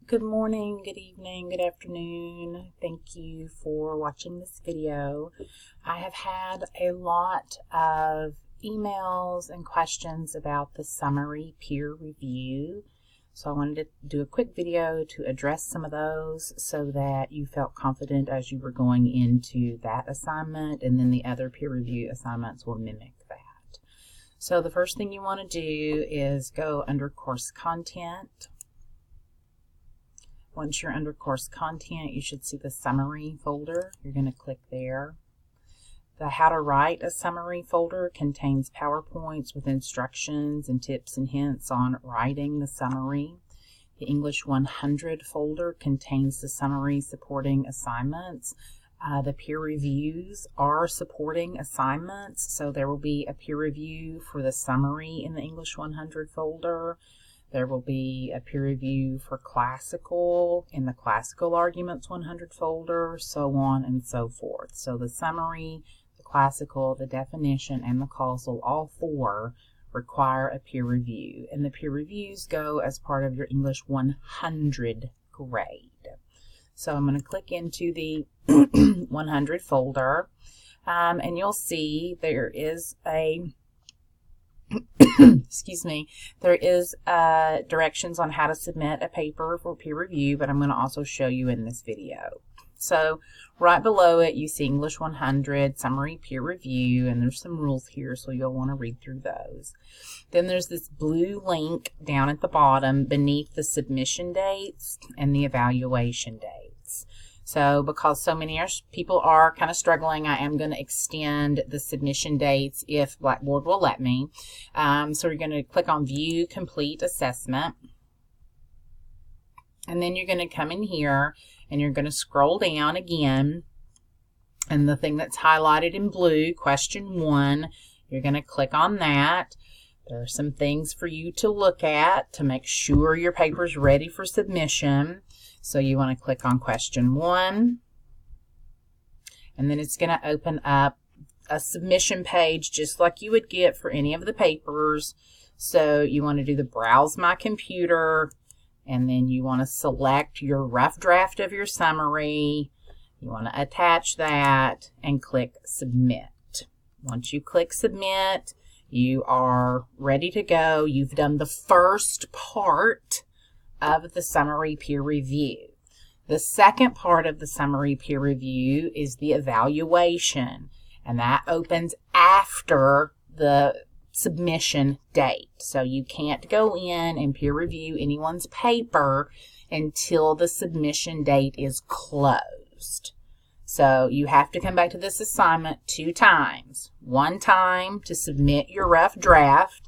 Good morning, good evening, good afternoon. Thank you for watching this video. I have had a lot of emails and questions about the summary peer review. So I wanted to do a quick video to address some of those so that you felt confident as you were going into that assignment, and then the other peer review assignments will mimic that. So the first thing you want to do is go under course content. Once you're under course content, you should see the summary folder. You're going to click there. The How to Write a Summary folder contains PowerPoints with instructions and tips and hints on writing the summary. The English 100 folder contains the summary supporting assignments. The peer reviews are supporting assignments, so there will be a peer review for the summary in the English 100 folder. There will be a peer review for classical in the classical arguments 100 folder, so on and so forth. So the summary, the classical, the definition, and the causal, all four require a peer review. And the peer reviews go as part of your English 100 grade. So I'm going to click into the 100 folder, and you'll see there is a excuse me, there is directions on how to submit a paper for peer review, but I'm going to also show you in this video. So right below it, you see English 100 summary peer review, and there's some rules here, so you'll want to read through those. Then there's this blue link down at the bottom beneath the submission dates and the evaluation dates. So because so many people are kind of struggling, I am going to extend the submission dates if Blackboard will let me. So you're going to click on View Complete Assessment. And then you're going to come in here and you're going to scroll down again. And the thing that's highlighted in blue, question 1, you're going to click on that. There are some things for you to look at to make sure your paper's ready for submission. So you want to click on question 1, and then it's going to open up a submission page just like you would get for any of the papers. So you want to do the Browse My Computer, and then you want to select your rough draft of your summary. You want to attach that and click Submit. Once you click Submit, you are ready to go. You've done the first part of the summary peer review. The second part of the summary peer review is the evaluation, and that opens after the submission date. So you can't go in and peer review anyone's paper until the submission date is closed. So you have to come back to this assignment 2 times. One time to submit your rough draft.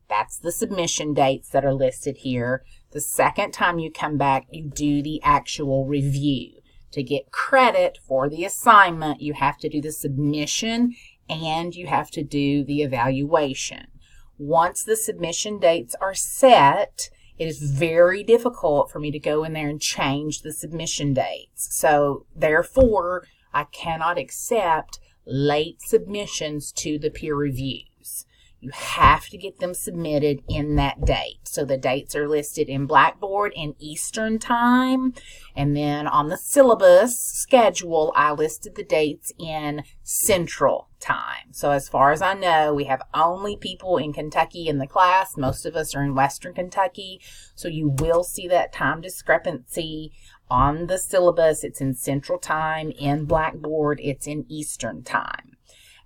That's the submission dates that are listed here. The second time you come back, you do the actual review. To get credit for the assignment, you have to do the submission and you have to do the evaluation. Once the submission dates are set, it is very difficult for me to go in there and change the submission dates. So therefore, I cannot accept late submissions to the peer reviews. You have to get them submitted in that date. So the dates are listed in Blackboard in Eastern Time. And then on the syllabus schedule, I listed the dates in Central Time. So as far as I know, we have only people in Kentucky in the class. Most of us are in Western Kentucky. So you will see that time discrepancy on the syllabus. It's in Central Time. In Blackboard, it's in Eastern Time.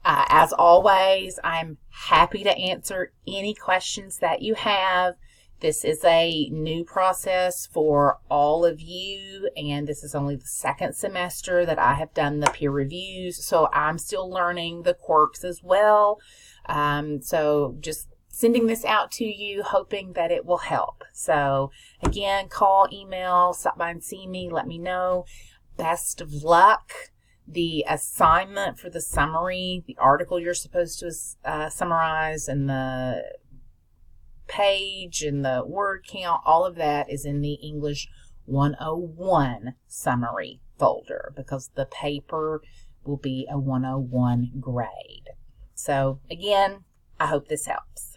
As always, I'm happy to answer any questions that you have. This is a new process for all of you, and this is only the second semester that I have done the peer reviews, so I'm still learning the quirks as well. So just sending this out to you, hoping that it will help. So again, call, email, stop by and see me, let me know. Best of luck. The assignment for the summary, the article you're supposed to summarize, and the page and the word count, all of that is in the English 101 summary folder because the paper will be a 101 grade. So again, I hope this helps.